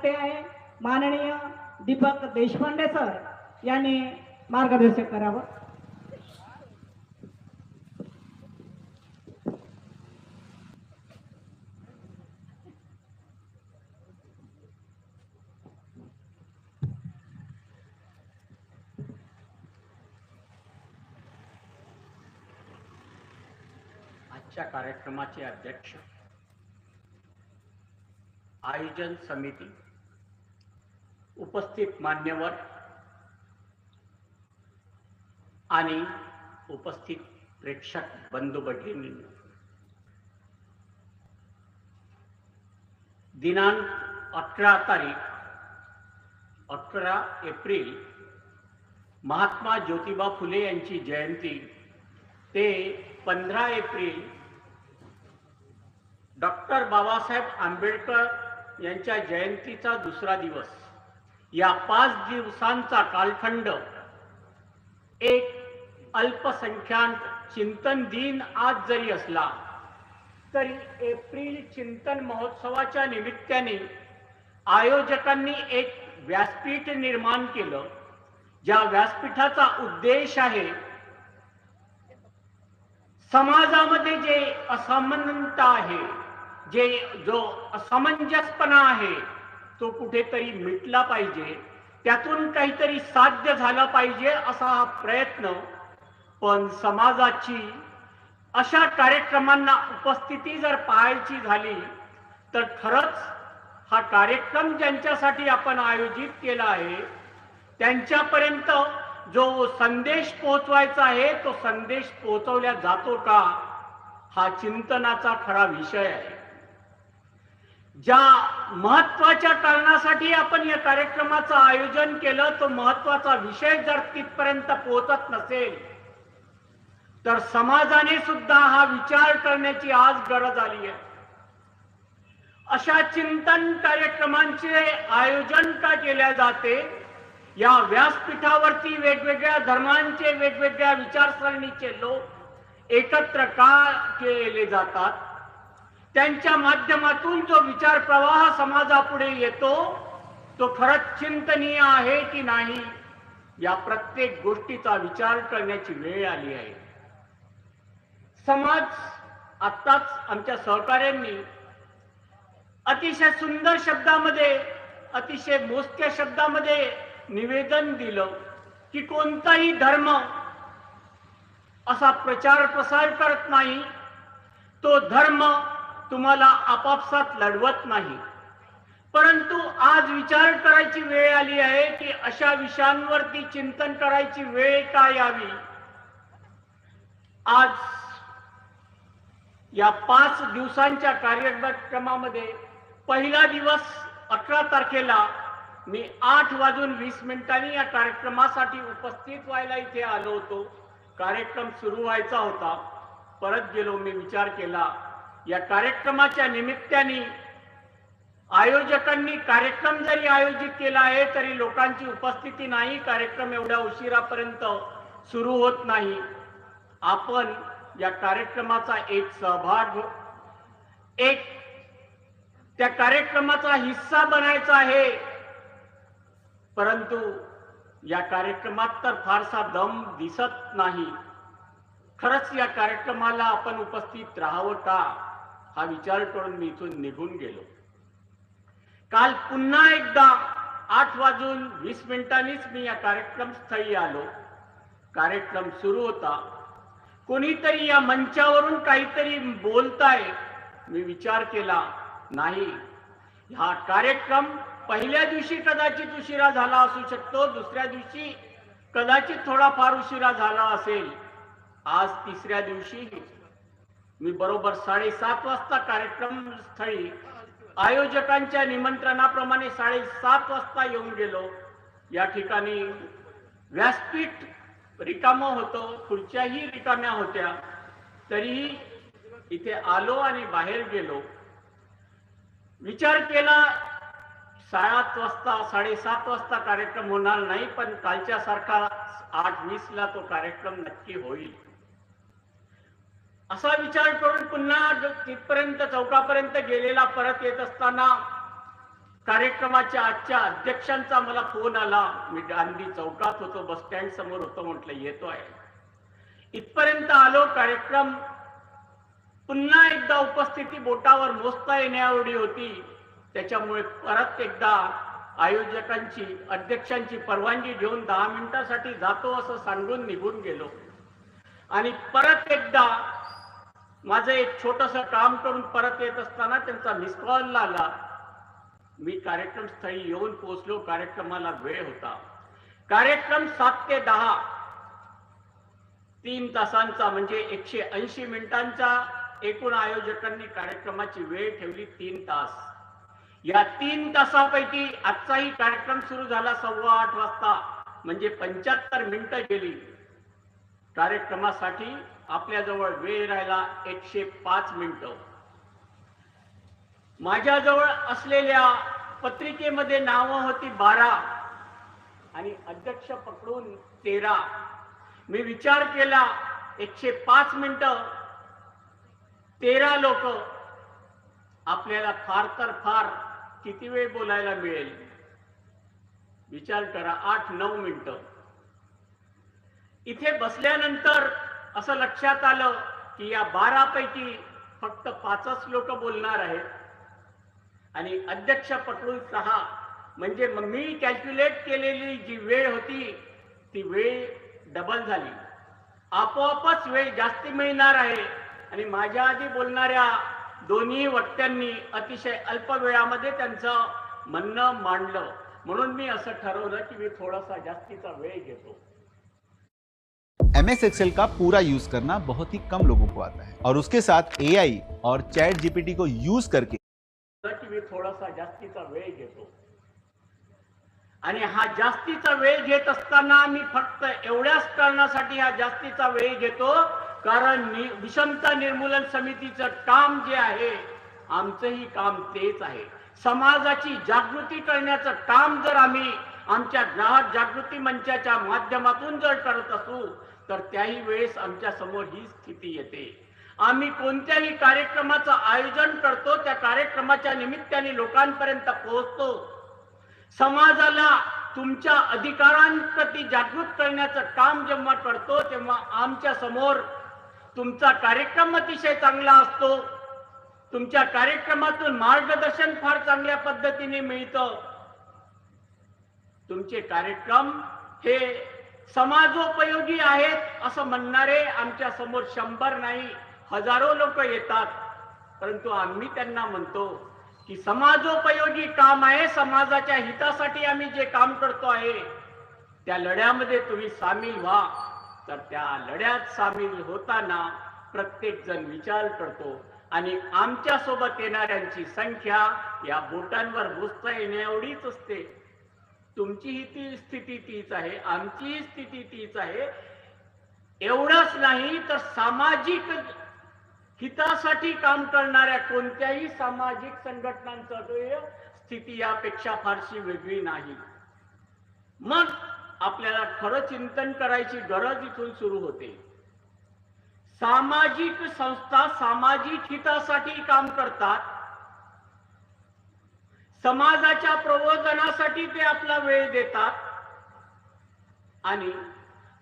विद्यार्थी आहे माननीय दीपक देशपांडे सर यांनी मार्गदर्शन करावं। आजच्या कार्यक्रमाचे अध्यक्ष, आयोजन समिती, उपस्थित मान्यवर आणि उपस्थित प्रेक्षक बंधू भगिनी, दिनांक 11 एप्रिल महात्मा ज्योतिबा फुले यांची जयंती ते 15 एप्रिल डॉक्टर बाबासाहेब आंबेडकर यांच्या जयंतीचा दुसरा दिवस, या 5 दिवसांचा कालखंड एक अल्पसंख्याक चिंतन दिन आज जरी असला तरी एप्रिल चिंतन महोत्सवाच्या निमित्ताने आयोजकांनी एक व्यासपीठ निर्माण केलं, ज्या व्यासपीठाचा उद्देश आहे समाजामध्ये जे असमानता आहे, जो असमंजसपणा आहे तो कुठेतरी मिटला पाहिजे, त्यातून काहीतरी साध्य झालं पाहिजे असा हा प्रयत्न। पण समाजाची अशा कार्यक्रमांना उपस्थिती जर पाहायची झाली तर खरंच हा कार्यक्रम ज्यांच्यासाठी आपण आयोजित केला आहे त्यांच्यापर्यंत जो संदेश पोहोचवायचा आहे तो संदेश पोहोचवला जातो का, हा चिंतनाचा खरा विषय आहे। ज्या महत्त्वाच्या कारणासाठी आपण या कार्यक्रमाचं आयोजन केलं तो महत्त्वाचा विषय जर तिथपर्यंत पोहोचत नसेल तर समाजाने सुद्धा हा विचार करण्याची आज गरज आली आहे। अशा चिंतन कार्यक्रमांचे आयोजन का केले जाते, या व्यासपीठावरती वेगवेगळ्या धर्मांचे, वेगवेगळ्या विचारसरणीचे लोक एकत्र का केले जातात, त्यांच्या माध्यमातून जो विचार प्रवाह समाजापुढे येतो तो खरंच चिंतनीय आहे की नाही, या प्रत्येक गोष्टीचा विचार करण्याची वेळ आली आहे। समाज आत्ताच आमच्या सहकार्यांनी अतिशय सुंदर शब्दामध्ये, अतिशय मोजक्या शब्दामध्ये निवेदन दिलं की कोणताही धर्म असा प्रचार प्रसार करत नाही, तो धर्म तुम्हाला आपापसात लढवत नाही, परंतु आज विचार करायची वेळ आली आहे की अशा विषयांवरती चिंतन करायची वेळ का यावी। आज या 5 दिवसांच्या कार्यक्रमामध्ये पहिला दिवस 18 तारखेला मी 8:20 या कार्यक्रमासाठी उपस्थित व्हायला इथे आलो होतो। कार्यक्रम सुरू व्हायचा होता, परत गेलो। मी विचार केला या कार्यक्रमाच्या निमित्ताने आयोजकांनी कार्यक्रम जरी आयोजित केला आहे तरी लोकांची उपस्थिती नाही, कार्यक्रम एवढ्या उशिरापर्यंत सुरू होत नाही। आपण या कार्यक्रमाचा एक सहभाग, एक त्या कार्यक्रमाचा हिस्सा बनायचा आहे, परंतु या कार्यक्रमात तर फारसा दम दिसत नाही। खरंच या कार्यक्रमाला आपण उपस्थित राहावं का, हा विचार करून मी इथून निघून गेलो। काल पुन्हा एकदा 8:20 मी या कार्यक्रमस्थळी आलो। कार्यक्रम सुरू होता, कोणीतरी या मंचावरून काहीतरी बोलताय। मी विचार केला, नाही, हा कार्यक्रम पहिल्या दिवशी कदाचित उशिरा झाला असू शकतो, दुसऱ्या दिवशी कदाचित थोडाफार उशिरा झाला असेल, आज तिसऱ्या दिवशी मी बरोबर 7:30 वाजता कार्यक्रम स्थळी आयोजकांच्या निमंत्रणाप्रमाणे 7:30 वाजता येऊन गेलो। या ठिकाणी व्यासपीठ रिकामं होतं, खुर्च्याही रिकाम्या होत्या, तरीही इथे आलो आणि बाहेर गेलो। विचार केला 7 वाजता 7:30 वाजता कार्यक्रम होणार नाही, पण कालच्या सारखा 8:20 तो कार्यक्रम नक्की होईल असा विचार करून पुन्हा तिथपर्यंत चौकापर्यंत गेलेला। परत येत असताना कार्यक्रमाच्या आजच्या अध्यक्षांचा मला फोन आला. मी गांधी चौकात होतो, बस स्टँड समोर होतो, म्हटलं येतो आहे. इथपर्यंत आलो. कार्यक्रम पुन्हा एकदा उपस्थिती बोटावर मोजता येण्याएवढी होती. त्याच्यामुळे परत एकदा आयोजकांची अध्यक्षांची परवानगी घेऊन 10 मिनिटासाठी जातो असं सांगून निघून गेलो. आणि परत एकदा माझं एक छोटंसं काम करून परत येत असताना त्यांचा मिस कॉल आला. मी कार्यक्रम स्थळी येऊन पोहोचलो. कार्यक्रमाला वेळ होता. कार्यक्रम 7 ते 10 3 तासांचा म्हणजे 180 मिनिटांचा एकूण आयोजकांनी कार्यक्रमाची वेळ ठेवली 3 तास. या 3 तासापैकी आजचाही कार्यक्रम सुरू झाला 8:15 वाजता, म्हणजे 75 मिनिटं गेली. कार्यक्रमासाठी आपल्याजवळ वेळ राहिला 105 मिनिटं. माझ्याजवळ असलेल्या पत्रिकेमध्ये नावं होती 12 आणि अध्यक्ष पकडून 13. मी विचार केला 105 मिनिटं 13 लोक, आपल्याला फार तर फार किती वेळ बोलायला मिळेल? विचार करा, 8-9 मिनिटं. इथे बसल्यानंतर असं लक्षात आलं की या 12 पैकी फक्त 5च लोक बोलणार आहेत आणि अध्यक्ष पकडून 6, म्हणजे मी कॅल्क्युलेट केलेली जी वेळ होती ती वेळ डबल झाली. आपोआपच वेळ जास्ती मिळणार आहे आणि माझ्या आधी बोलणाऱ्या दोन्ही वक्त्यांनी अतिशय अल्प वेळामध्ये त्यांचं म्हणणं मांडलं. म्हणून मी असं ठरवलं की मी थोडासा जास्तीचा वेळ घेतो. MS Excel का पूरा यूज करना बहुत ही कम लोगों को आता है और उसके साथ AI और चैट GPT को यूज करके की मी थोडासा जास्तीचा वेळ घेतो. आणि हा जास्तीचा वेळ घेत असताना मी फक्त एवढ्याच कारणासाठी हा जास्तीचा वेळ घेतो, कारण विषमता निर्मूलन समितीचं काम जे आहे, आमचंही काम तेच आहे. समाजाची जागृती करण्याचं काम जर आम्ही आमच्या ग्राहक जागृती मंचाच्या माध्यमातून जर करत असू तर त्याही वेळेस आमच्या समोर ही स्थिती येते. आम्ही कोणत्याही कार्यक्रमाचं आयोजन करतो, त्या कार्यक्रमाच्या निमित्ताने लोकांपर्यंत पोहोचतो. समाजाला तुमच्या अधिकारांप्रती जागृत करण्याचं काम जेव्हा करतो तेव्हा आमच्या समोर तुमचा कार्यक्रम अतिशय चांगला असतो. तुमच्या कार्यक्रमातून मार्गदर्शन फार चांगल्या पद्धतीने मिळतं. तुमचे कार्यक्रम हे समाजोपयोगी आहेत असं म्हणणारे आमच्या समोर 100 नाही, हजारो लोक येतात. परंतु आम्ही त्यांना म्हणतो की समाजोपयोगी काम आहे, समाजाच्या हितासाठी आम्ही जे काम करतो आहे त्या लढ्यामध्ये तुम्ही सामील व्हा. तर त्या लढ्यात सामील होताना प्रत्येक जण विचार करतो आणि आमच्या सोबत येणाऱ्यांची संख्या या बोटांवर मोजता येण्याएवढीच असते. तुमचीही ती स्थिती तीच आहे, आमचीही स्थिती तीच आहे. एवढंच नाही तर सामाजिक हितासाठी काम करणाऱ्या कोणत्याही सामाजिक संघटनांची स्थिती यापेक्षा फारशी वेगळी नाही. मग आपल्याला खरं चिंतन करायची गरज इथून सुरू होते. सामाजिक संस्था सामाजिक हितासाठी काम करतात, समाजाच्या प्रबोधनासाठी ते आपला वेळ देतात आणि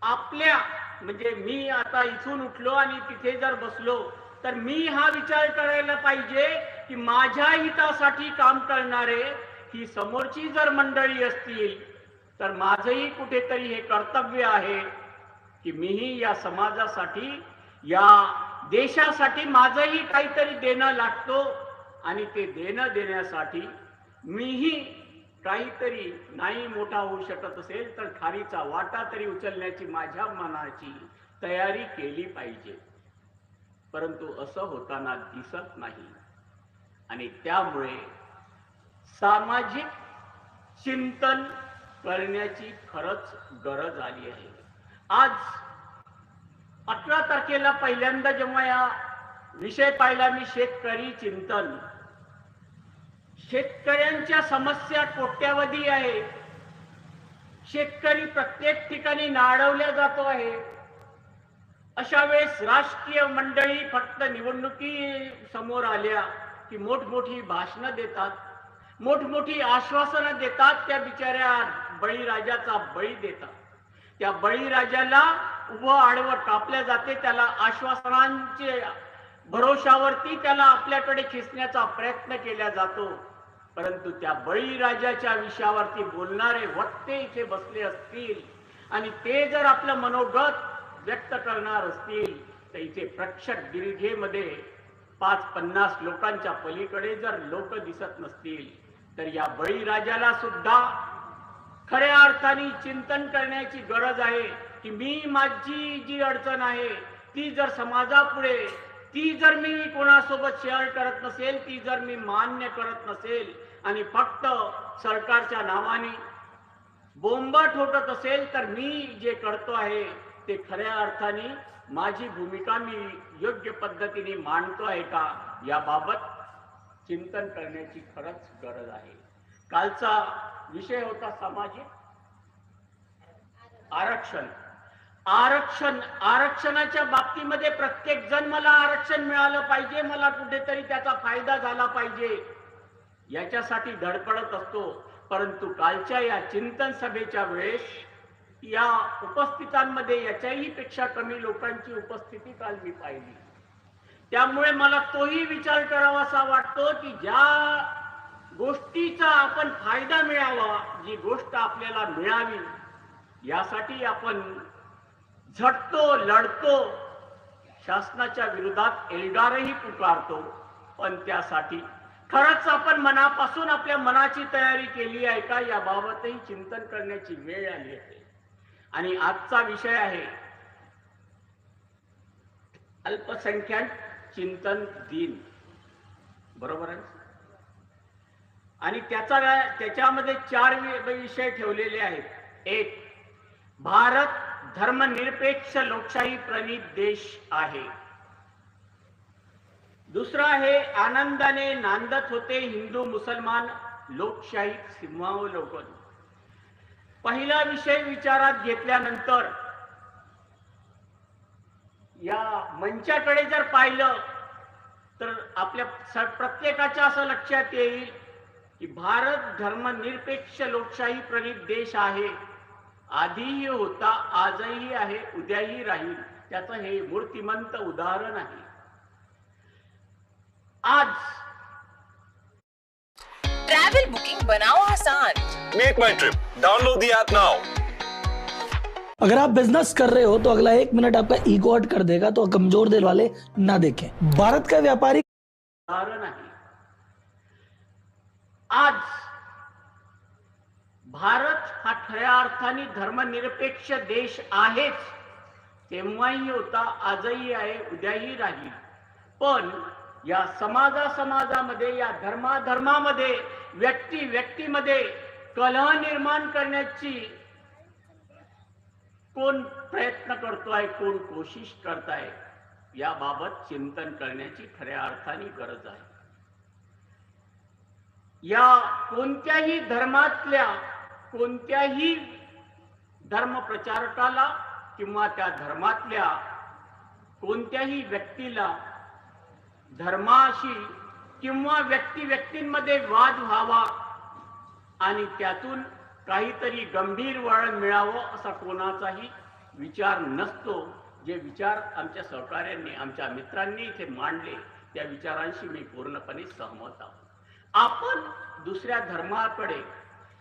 आपल्या म्हणजे मी आता इथून उठलो आणि तिथे जर बसलो तर मी हा विचार करायला पाहिजे की माझ्या हितासाठी काम करणारे ही समोरची जर मंडळी असतील तर माझंही कुठेतरी हे कर्तव्य आहे की मीही या समाजासाठी या देशासाठी माझंही काहीतरी देणं लागतो आणि ते देणं देण्यासाठी मीही काहीतरी नाही मोठा होऊ शकत असेल तर खारीचा वाटा तरी उचलण्याची माझ्या मनाची तयारी केली पाहिजे. परंतु असं होताना दिसत नाही आणि त्यामुळे सामाजिक चिंतन करण्याची खरंच गरज आली आहे. आज 18 तारखेला पहिल्यांदा जेव्हा या विषय पाहिला मी शेतकरी चिंतन, शेतकऱ्यांच्या समस्या कोट्यावधी आहे. शेतकरी प्रत्येक ठिकाणी नाडवल्या जातो आहे. अशा वेळेस राजकीय मंडळी फक्त निवडणुकी समोर आल्या की मोठमोठी भाषणं देतात मोठमोठी आश्वासनं देतात, त्या बिचाऱ्या बळीराजाचा बळी देतात. त्या बळीराजाला उभं आडवं कापल्या जाते, त्याला आश्वासनांचे भरोशावरती त्याला आपल्याकडे खेचण्याचा प्रयत्न केला जातो. परंतु त्या बळीराजाच्या विषयावरती बोलणारे वक्ते इथे बसले असतील आणि ते जर आपलं मनोगत व्यक्त करणार असतील तर इथे प्रेक्षक दीर्घेमध्ये 5-50 लोकांच्या पलीकडे जर लोक दिसत नसतील तर या बळीराजाला सुद्धा खऱ्या अर्थाने चिंतन करण्याची गरज आहे की मी माझी जी अडचण आहे ती जर समाजापुढे, ती जर मी कोणासोबत शेअर करत नसेल, ती जर मी मान्य करत नसेल आणि फक्त सरकारच्या नावाने बोंबाट होत असेल तर मी जे करतो आहे ते खऱ्या अर्थाने माझी भूमिका मी योग्य पद्धतीने मांडतो आहे का, याबाबत चिंतन करण्याची खरंच गरज आहे. कालचा विषय होता सामाजिक आरक्षण. आरक्षणाच्या बाबतीमध्ये प्रत्येक जण मला आरक्षण मिळालं पाहिजे, मला कुठेतरी त्याचा फायदा झाला पाहिजे याच्यासाठी धडपडत असतो. परंतु कालच्या या चिंतन सभेच्या वेळेस या उपस्थितांमध्ये याच्याही पेक्षा कमी लोकांची उपस्थिती काल मी पाहिली. त्यामुळे मला तोही विचार करावासा वाटतो की ज्या गोष्टीचा आपण फायदा मिळावा, जी गोष्ट आपल्याला मिळावी यासाठी आपण झटतो, लढतो, शासनाच्या विरोधात एल्गारही पुकारतो. पण त्यासाठी खरंच आपण मनापासून आपल्या मनाची तयारी केली आहे का, याबाबतही चिंतन करण्याची वेळ आली आहे. आणि आजचा विषय आहे अल्पसंख्याक चिंतन दिन, बरोबर आहे. आणि त्याच्यामध्ये 4 विषय ठेवलेले आहेत. एक, भारत धर्मनिरपेक्ष लोकशाही प्रणित देश आहे. दुसरा आहे, आनंदाने नांदत होते हिंदू मुसलमान लोकशाही सिंहावलोकन. पहिला विषय विचारात घेतल्यानंतर या मंचाकडे जर पाहिलं तर आपल्या प्रत्येकाच्या असं लक्षात येईल की भारत धर्मनिरपेक्ष लोकशाही प्रणित देश आहे. आधीही होता, आजही आहे, उद्याही राहील. त्याचं हे मूर्तिमंत उदाहरण आहे. आज ट्रैवल बुकिंग बनाओ आसान. Make my trip. Download the app now. अगर आप बिजनेस कर रहे हो तो अगला 1 मिनट आपका ईगो हर्ट कर देगा, तो कमजोर दिल वाले ना देखें. भारत का व्यापारी उदाहरण आहे. आज भारत हा खऱ्या अर्थाने धर्मनिरपेक्ष देश आहेच. तेव्हाही होता, आजही आहे, उद्याही राहील. पण या समाजामध्ये, या धर्मामध्ये, व्यक्तीमध्ये कलह निर्माण करण्याची कोण प्रयत्न करतोय, कोण कोशिश करताय, याबाबत चिंतन करण्याची खऱ्या अर्थाने गरज आहे. या कोणत्याही धर्मातल्या कोणत्याही धर्मप्रचारकाला किंवा त्या धर्मातल्या कोणत्याही व्यक्तीला धर्माशी किंवा व्यक्तींमध्ये वाद व्हावा आणि त्यातून काहीतरी गंभीर वळण मिळावं असा कोणाचाही विचार नसतो. जे विचार आमच्या सहकाऱ्यांनी, आमच्या मित्रांनी इथे मांडले त्या विचारांशी मी पूर्णपणे सहमत आहोत. आपण दुसऱ्या धर्माकडे,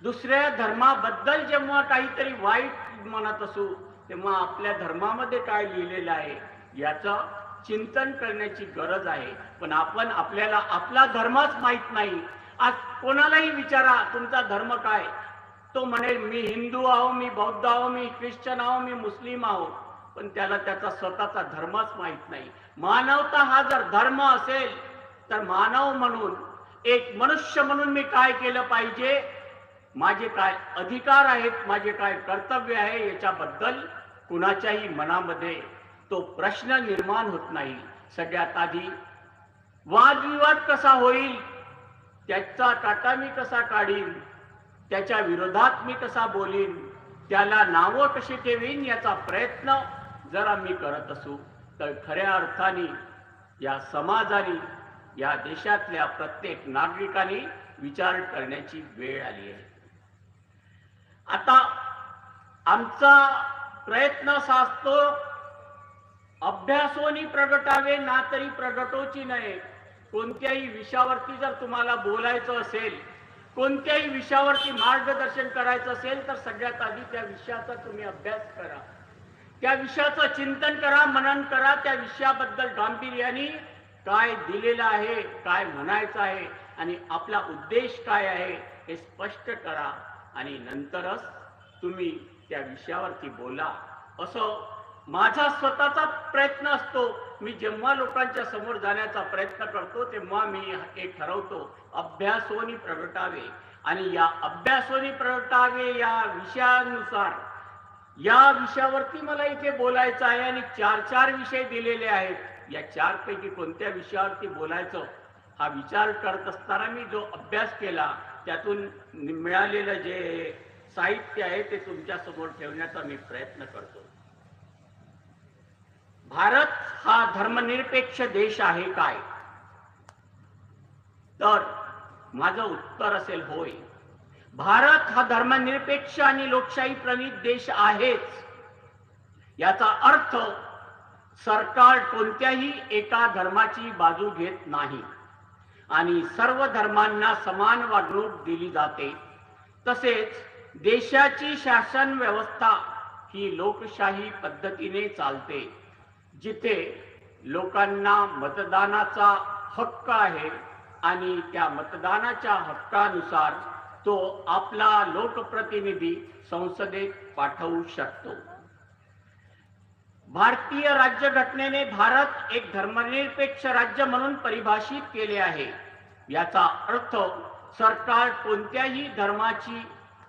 दुसऱ्या धर्माबद्दल जेव्हा काहीतरी वाईट म्हणत असू तेव्हा आपल्या धर्मामध्ये काय लिहिलेलं आहे याचं चिंतन करण्याची गरज आहे. पण आपल्याला आपला धर्मच माहित नाही. आज कोणालाही विचारा तुमचा धर्म काय, तो म्हणेल मी हिंदू आहो, मी बौद्ध आहो, मी ख्रिश्चन आहो, मी मुस्लिम आहो. पण त्याला त्याचा स्वतःचा धर्मच माहित नाही. मानवता हा जर धर्म असेल तर मानव म्हणून, एक मनुष्य म्हणून मी काय केलं पाहिजे, माझे काय अधिकार आहेत, माझे काय कर्तव्य आहे, याच्याबद्दल कुणाच्याही मनामध्ये तो प्रश्न निर्माण होत नाही. सगळ्यात आधी वादविवाद कसा होईल, त्याचा टाटा मी कसा काढीन, त्याच्या विरोधात मी कसा बोलीन, त्याला नावं कशी ठेवीन, याचा प्रयत्न जर आम्ही करत असू तर खऱ्या अर्थाने या समाजाने, या देशातल्या प्रत्येक नागरिकाने विचार करण्याची वेळ आली आहे. आता आमचा प्रयत्न असा असतो, अभ्यासोनी प्रगटावे ना तरी प्रगटोची नये. कोणत्याही विषयावरती जर तुम्हाला बोलायचं असेल, कोणत्याही विषयावरती मार्गदर्शन करायचं असेल, तर सगळ्यात आधी त्या विषयाचा तुम्ही अभ्यास करा, त्या विषयाचं चिंतन करा, मनन करा, त्या विषयाबद्दल गांभीर्याने काय दिलेलं आहे, काय म्हणायचं आहे आणि आपला उद्देश काय आहे हे स्पष्ट करा आणि नंतरच तुम्ही त्या विषयावरती बोला. असं माझा स्वतःचा प्रयत्न असतो. मी जेव्हा लोकांच्या समोर जाण्याचा प्रयत्न करतो तेव्हा मी एक ठरवतो, अभ्यासोनी प्रगटावे. आणि या अभ्यासोनी प्रगटावे या विषयानुसार या विषयावरती मला इथे बोलायचं आहे आणि 4 विषय दिलेले आहेत. या 4 पैकी कोणत्या विषयावरती बोलायचं हा विचार करत असताना मी जो अभ्यास केला त्यातून मिळालेलं जे साहित्य आहे ते तुमच्या समोर ठेवण्याचा मी प्रयत्न करतो. भारत हा धर्मनिरपेक्ष देश आहे काय? तर माझं उत्तर असेल होय. भारत हा धर्मनिरपेक्ष आणि लोकशाही प्रणित देश आहेच. याचा अर्थ सरकार कोणत्याही एका धर्माची बाजू घेत नाही आणि सर्व धर्मांना समान वागणूक दिली जाते. तसेच देशाची शासन व्यवस्था ही लोकशाही पद्धतीने चालते, जिथे लोकांना मतदानाचा हक्क आहे आणि त्या मतदानाच्या हक्कानुसार तो आपला लोकप्रतिनिधी संसदेत पाठवू शकतो. भारतीय राज्यघटनेने भारत एक धर्मनिरपेक्ष राज्य म्हणून परिभाषित केले आहे. याचा अर्थ सरकार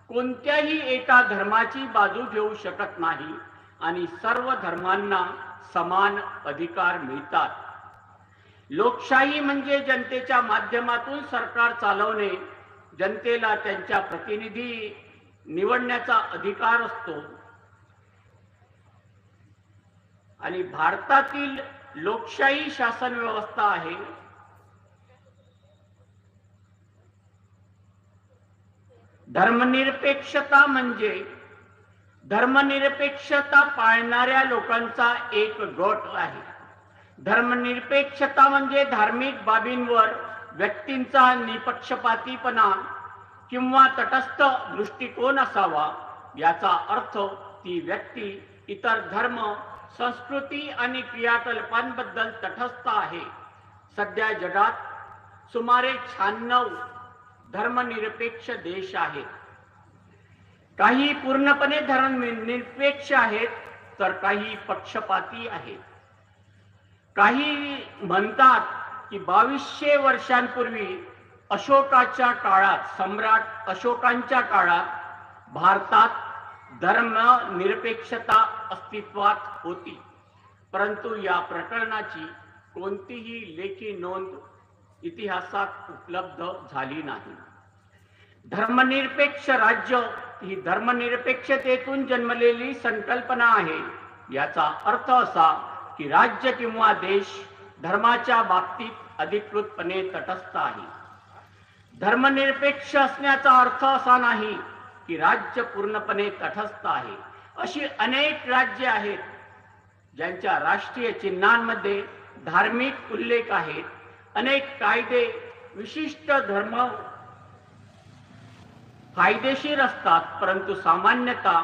कोणत्याही एका धर्माची बाजू घेऊ शकत नाही आणि सर्व धर्मांना समान अधिकार मिळतात. लोकशाही म्हणजे जनतेच्या माध्यमातून सरकार चालवणे, जनतेला त्यांच्या प्रतिनिधी निवडण्याचा अधिकार असतो. आणि भारतातील लोकशाही शासन व्यवस्था आहे. धर्मनिरपेक्षता म्हणजे धर्मनिरपेक्षता पाळणाऱ्या लोकांचा एक गट आहे. धर्मनिरपेक्षता म्हणजे धार्मिक बाबींवर व्यक्तींचा निपक्षपातीपणा किंवा तटस्थ दृष्टिकोन असावा. याचा अर्थ ती व्यक्ती इतर धर्म, संस्कृती आणि क्रियाकलापांबद्दल तटस्थ आहे. सध्या जगात सुमारे 96 धर्मनिरपेक्ष देश आहेत. काही पूर्णपणे धर्मनिरपेक्ष आहेत तर काही पक्षपाती आहेत. काही म्हणतात की 2200 वर्षांपूर्वी अशोकाच्या काळात, सम्राट अशोकांच्या काळात भारतात धर्मनिरपेक्षता अस्तित्वात होती, परंतु या प्रकरणाची कोणतीही लेखी नोंद इतिहासात उपलब्ध झाली नाही. धर्मनिरपेक्ष राज्य ही धर्मनिरपेक्षतेतून जन्मलेली संकल्पना आहे. याचा अर्थ असा की राज्य किंवा देश धर्माच्या बाबतीत अधिकृतपणे तटस्थ आहे. धर्मनिरपेक्ष असण्याचा अर्थ असा नाही की राज्य पूर्णपणे तटस्थ आहे. अशी अनेक राज्ये आहेत ज्यांच्या राष्ट्रीय चिन्हांमध्ये धार्मिक उल्लेख आहेत. अनेक कायदे विशिष्ट धर्म फायदेशीर असतात, परंतु सामान्यतः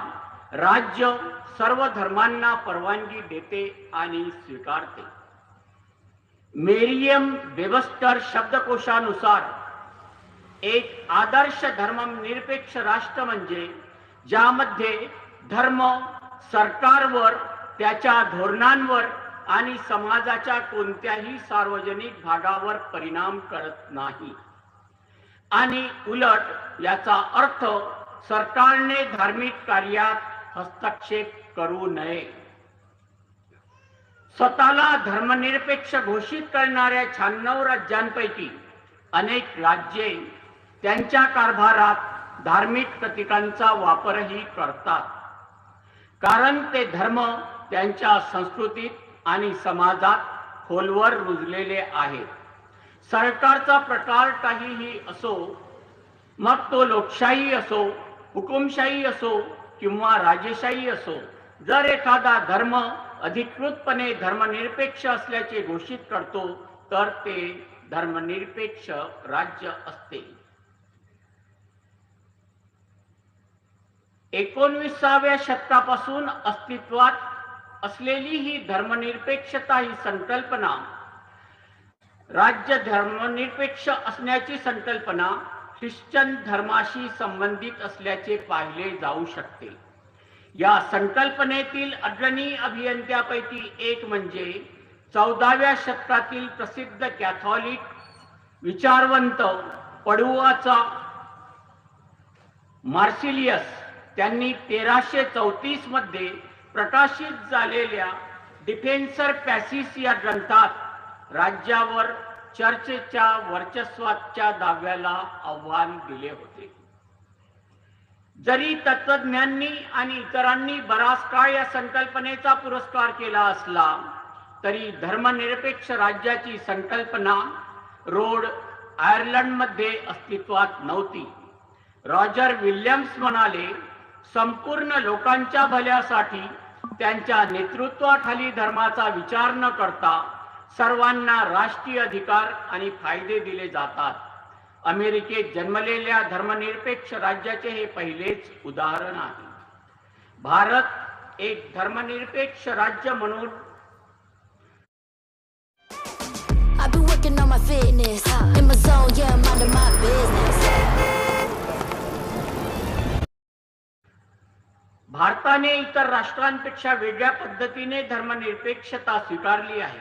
राज्य सर्व धर्मांना परवानगी देते आणि स्वीकारते. मेरियम वेबस्टर शब्दकोशानुसार एक आदर्श धर्मनिरपेक्ष राष्ट्र म्हणजे ज्यामध्ये धर्म सरकारवर, त्याच्या धोरणांवर आणि समाजाच्या कोणत्याही सार्वजनिक भागावर परिणाम करत नाही. आणि उलट याचा अर्थ सरकारने धार्मिक कार्यात हस्तक्षेप करू नये. स्वतःला धर्मनिरपेक्ष घोषित करणाऱ्या 96 राज्यांपैकी अनेक राज्ये त्यांच्या कारभारात धार्मिक प्रतीकांचा वापरही करतात, कारण ते धर्म त्यांच्या संस्कृतीत आणि समाजात खोलवर रुजलेले आहेत. सरकारचा प्रकार काहीही असो, मग तो लोकशाही असो, हुकुमशाही असो किंवा राजेशाही असो, जर एखादा धर्म अधिकृतपणे धर्मनिरपेक्ष असल्याचे घोषित करतो तर ते धर्मनिरपेक्ष राज्य असते. 19व्या शतकापासून अस्तित्वात असलेली ही धर्मनिरपेक्षता ही संकल्पना, राज्य धर्मनिरपेक्ष असण्याची संकल्पना ख्रिश्चन धर्माशी संबंधित असल्याचे पाहिले जाऊ शकते. या संकल्पनेतील अग्रणी अभियंत्यापैकी एक म्हणजे 14व्या शतकातील प्रसिद्ध कॅथॉलिक विचारवंत पडुआचा मार्सिलियस. त्यांनी 1334 मध्ये प्रकाशित झालेल्या डिफेन्सर पॅसिस या ग्रंथात राज्यावर चर्चच्या वर्चस्वाच्या दाव्याला आव्हान दिले होते. जरी तत्वज्ञांनी आणि इतरांनी बराच काळ या संकल्पनेचा पुरस्कार केला असला तरी धर्मनिरपेक्ष राज्याची संकल्पना रोड आयर्लंडमध्ये अस्तित्वात नव्हती. रॉजर विल्यम्स म्हणाले, संपूर्ण लोकांच्या भल्यासाठी त्यांच्या नेतृत्वाखाली धर्माचा विचार न करता सर्वांना राष्ट्रीय अधिकार आणि फायदे दिले जातात. अमेरिकेत जन्मलेल्या धर्मनिरपेक्ष राज्याचे हे पहिलेच उदाहरण आहे. भारत एक धर्मनिरपेक्ष राज्य म्हणून I've been working on my fitness, in my zone, yeah, I'm minding my business. भारताने इतर राष्ट्रांपेक्षा वेगळ्या पद्धतीने धर्मनिरपेक्षता स्वीकारली आहे.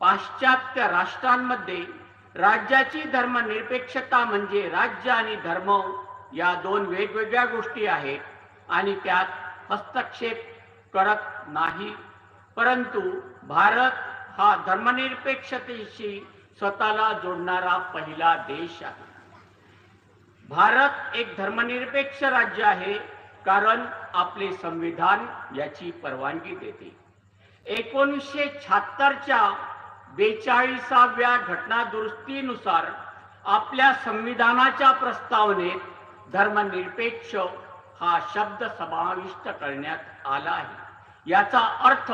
पाश्चात्य राष्ट्रांमध्ये राज्याची धर्मनिरपेक्षता म्हणजे राज्य आणि धर्म या दोन वेगवेगळ्या गोष्टी आहेत आणि त्यात हस्तक्षेप करत नाही. परंतु भारत हा धर्मनिरपेक्षतेशी स्वतःला जोडणारा पहिला देश आहे. भारत एक धर्मनिरपेक्ष राज्य आहे कारण आपले संविधान याची परवानगी देते. 1976च्या 42व्या घटना दुरुस्तीनुसार आपल्या संविधानाच्या प्रस्तावनेत धर्मनिरपेक्ष हा शब्द समाविष्ट करण्यात आला आहे. याचा अर्थ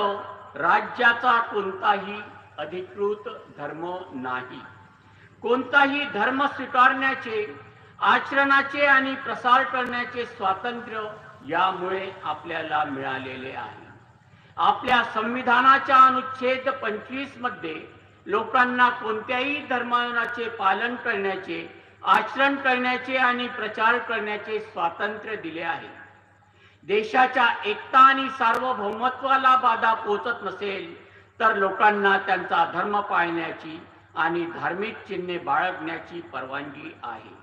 राज्याचा कोणताही अधिकृत धर्म नाही. कोणताही धर्म स्वीकारण्याचे, आचरणाचे आणि प्रसार करण्याचे स्वातंत्र्य यामुळे आपल्याला मिळालेले आहे. आपल्या संविधानाच्या अनुच्छेद 25 मध्ये लोकांना कोणत्याही धर्माचे पालन करण्याचे, आचरण करण्याचे आणि प्रचार करण्याचे स्वातंत्र्य दिले आहे. देशाच्या एकता आणि सार्वभौमत्वाला बाधा पोहोचत नसेल तर लोकांना त्यांचा धर्म पाळण्याची आणि धार्मिक चिन्हे बाळगण्याची परवानगी आहे.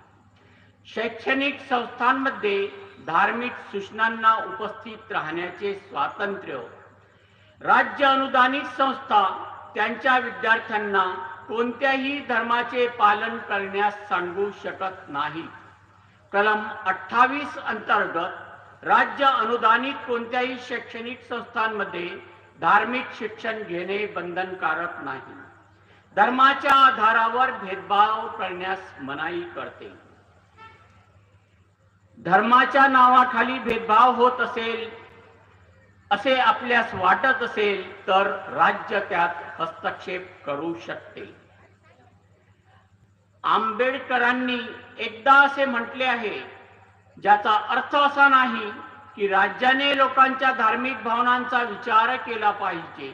शैक्षणिक संस्थांमध्ये धार्मिक सूचनांना उपस्थित राहण्याचे स्वातंत्र्य. राज्य अनुदानित संस्था त्यांच्या विद्यार्थ्यांना कोणत्याही धर्माचे पालन करण्यास सांगू शकत नाही. कलम 28 अंतर्गत राज्य अनुदानित कोणत्याही शैक्षणिक संस्थांमध्ये धार्मिक शिक्षण घेणे बंधनकारक नाही. धर्माच्या आधारावर भेदभाव करण्यास मनाई करते. धर्माच्या नावाखाली भेदभाव होत असेल असे आपल्यास वाटत असेल तर राज्य त्यात हस्तक्षेप करू शकते. आंबेडकरांनी एकदा असे म्हटले आहे, ज्याचा अर्थ असा नाही की राज्याने लोकांच्या धार्मिक भावनांचा विचार केला पाहिजे.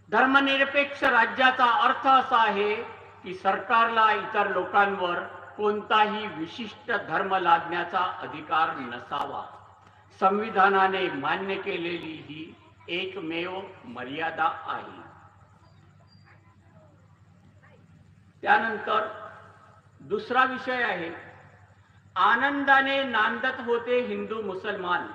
धर्मनिरपेक्ष राज्याचा अर्थ असा आहे की सरकारला इतर लोकांवर कोणताही विशिष्ट धर्म लादण्याचा अधिकार नसावा. संविधानाने मान्य केलेली ही एकमेव मर्यादा आहे. त्यानंतर दुसरा विषय आहे, आनंदाने नांदत होते हिंदू मुसलमान.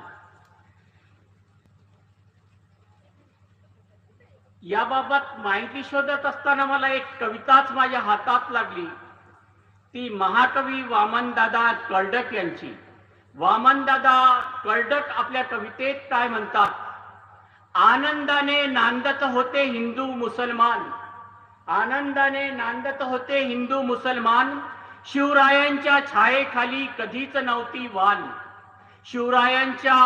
याबाबत माहिती शोधत असताना मला एक कविताच माझ्या हातात लागली. ती महाकवी वामनदादा कर्डक यांची. वामनदादा कर्डक आपल्या कवितेत काय म्हणतात? आनंदाने नांदत होते हिंदू मुसलमान, आनंदाने नांदत होते हिंदू मुसलमान, शिवरायांच्या छायेखाली कधीच नव्हती वान, शिवरायांच्या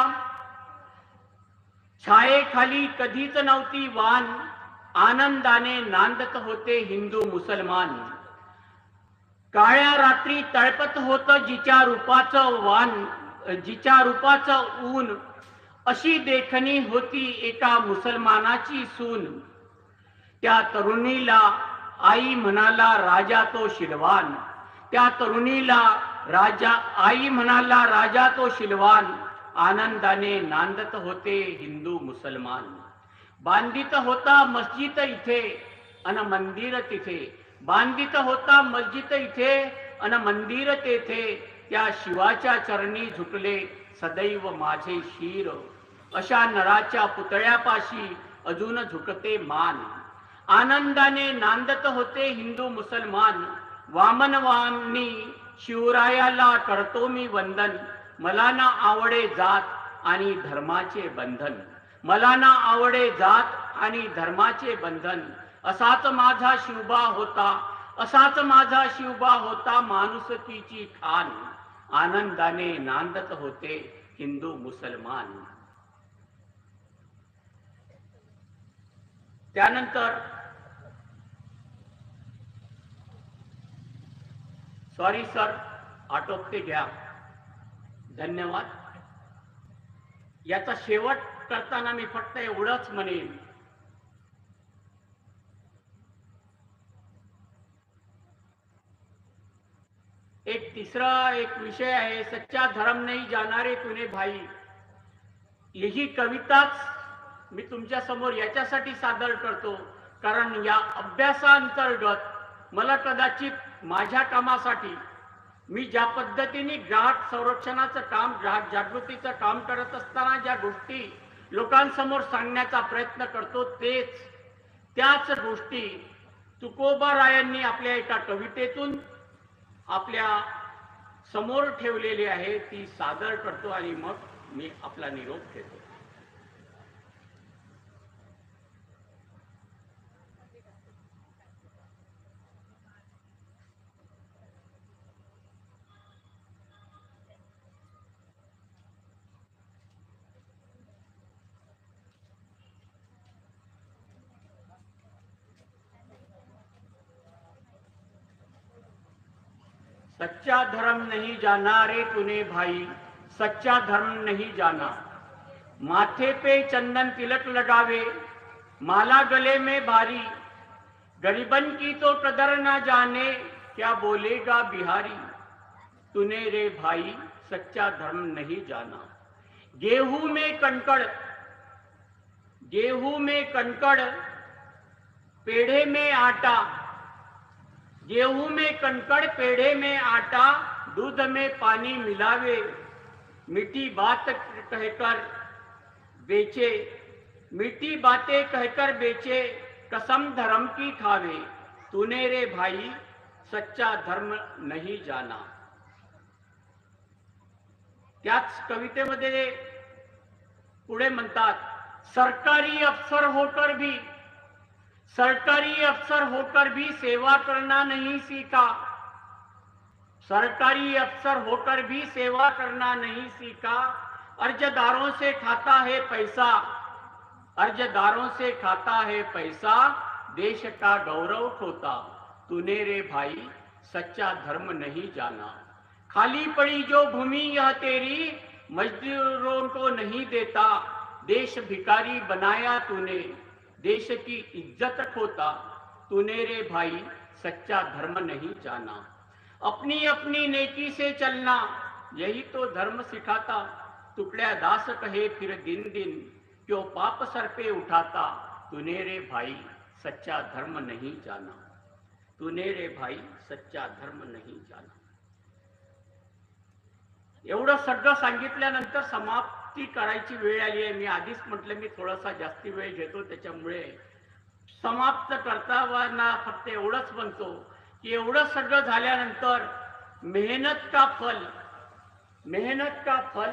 छायेखाली कधीच नव्हती वान, आनंदाने नांदत होते हिंदू मुसलमान. काळ्या रात्री तळपत होतं जिच्या रूपाचं वान, जिच्या रूपाचं ऊन, अशी देखणी होती एका मुसलमानाची सून. त्या तरुणीला आई म्हणाला राजा तो शिलवान, त्या तरुणीला आई म्हणाला राजा तो शिलवान. आनंदाने नांदत होते हिंदू मुसलमान. बांधित होता मस्जिद इथे अन मंदिर तिथे, बांधित होता मस्जिद इथे अन मंदिर तेथे. त्या शिवाच्या चरणी झुकले सदैव माझे शिर, अशा नराच्या पुतळ्यापाशी अजून झुकते मान. आनंदाने नांदत होते हिंदू मुसलमान. वामनवानी शिवरायाला करतो मी वंदन, मला ना आवडे जात आणि धर्माचे बंधन, मला ना आवडे जात आणि धर्माचे बंधन. असाच माझा शिवबा होता, असाच माझा शिवबा होता माणुसकीची खान. आनंदाने नांदत होते हिंदू मुसलमान. त्यानंतर सॉरी सर, आटोपते घ्या, धन्यवाद. याचा शेवट करताना मी फक्त एवढंच म्हणेन, एक तिसरा एक विषय आहे, सच्चा धर्म नहीं जाणारे तूने भाई. ही कविताच मी तुमच्या समोर याच्यासाठी सादर करतो कारण या अभ्यासाअंतर्गत मला कदाचित माझ्या कामासाठी मी ज्या पद्धतीने ग्राहक संरक्षणाचं काम, ग्राहक जागृतीचं काम करत असताना ज्या गोष्टी लोकांसमोर सांगण्याचा प्रयत्न करतो त्याच गोष्टी तुकोबारायांनी आपल्या एका कवितेतून आपल्या समोर ठेवलेली आहे, ती सादर करतो आणि मग मी आपला निरोप घेतो. सच्चा धर्म नहीं जाना रे तूने भाई, सच्चा धर्म नहीं जाना. माथे पे चंदन तिलक लगावे, माला गले में भारी, गरीबन की तो कदर ना जाने, क्या बोलेगा बिहारी. तूने रे भाई सच्चा धर्म नहीं जाना. गेहूं में कंकड़, गेहूं में कंकड़, पेढ़े में आटा, गेहूं में कंकड़ पेढ़े में आटा, दूध में पानी मिलावे, मीठी बात कहकर बेचे, मीठी बातें कहकर बेचे, कसम धर्म की खावे. तूने रे भाई सच्चा धर्म नहीं जाना. त्याच कवितेमध्ये पुढे म्हणतात, सरकारी अफसर होकर भी, सरकारी अफसर होकर भी सेवा करना नहीं सीखा, सरकारी अफसर होकर भी सेवा करना नहीं सीखा. अर्जदारों से खाता है पैसा, अर्जदारों से खाता है पैसा, देश का गौरव खोता. तूने रे भाई सच्चा धर्म नहीं जाना. खाली पड़ी जो भूमि यह तेरी, मजदूरों को नहीं देता, देश भिखारी बनाया तूने, देश की इज्जत खोता. तूने रे भाई सच्चा धर्म नहीं जाना. अपनी अपनी नेकी से चलना यही तो धर्म सिखाता. टुकड़िया दास कहे फिर दिन दिन, क्यों पाप सर पे उठाता. तूने रे भाई सच्चा धर्म नहीं जाना. तूने रे भाई सच्चा धर्म नहीं जाना. एवढं सगळं सांगितल्यानंतर समाप्ती करायची वेळ आली आहे. मी आधीच म्हटलं मी थोडासा जास्ती वेळ घेतो, त्याच्यामुळे समाप्त करताना फक्त एवढंच म्हणतो की एवढं सगळं झाल्यानंतर मेहनत का फल, मेहनत का फल,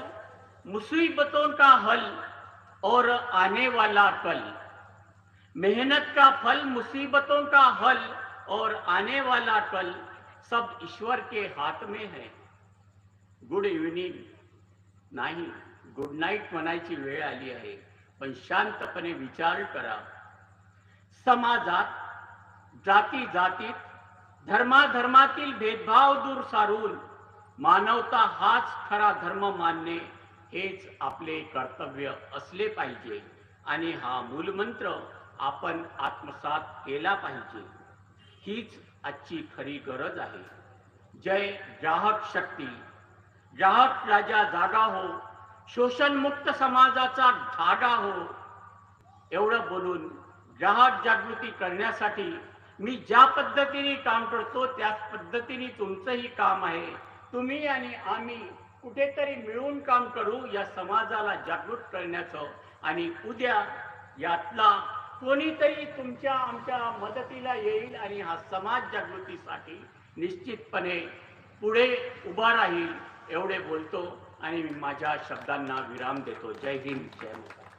मुसीबतों का हल और आने वाला कल. मेहनत का फल, मुसीबतों का हल और आने वाला कल. सब ईश्वर के हात में है. गुड इव्हनिंग नाही, गुड नाईट म्हणायची वेळ आली आहे. पण शांतपणे विचार करा. समाजात जाती जातीत धर्माधर्मातील भेदभाव दूर सारून मानवता हाच खरा धर्म मानणे हेच आपले कर्तव्य असले पाहिजे आणि हा मूलमंत्र आपण आत्मसात केला पाहिजे. हीच आजची खरी गरज आहे. जय ग्राहक शक्ती. ग्राहक राजा जागा हो, शोषणमुक्त समाजाचा धागा हो. एवढं बोलून ग्राहक जागृती करण्यासाठी मी ज्या पद्धतीने काम करतो त्याच पद्धतीने तुमचंही काम आहे. तुम्ही आणि आम्ही कुठेतरी मिळून काम करू या समाजाला जागृत करण्याचं. आणि उद्या यातला कोणीतरी तुमच्या आमच्या मदतीला येईल आणि हा समाज जागृतीसाठी निश्चितपणे पुढे उभा राहील. एवढे बोलतो आणि मी माझ्या शब्दांना विराम देतो. जय हिंद, जय महाराष्ट्र.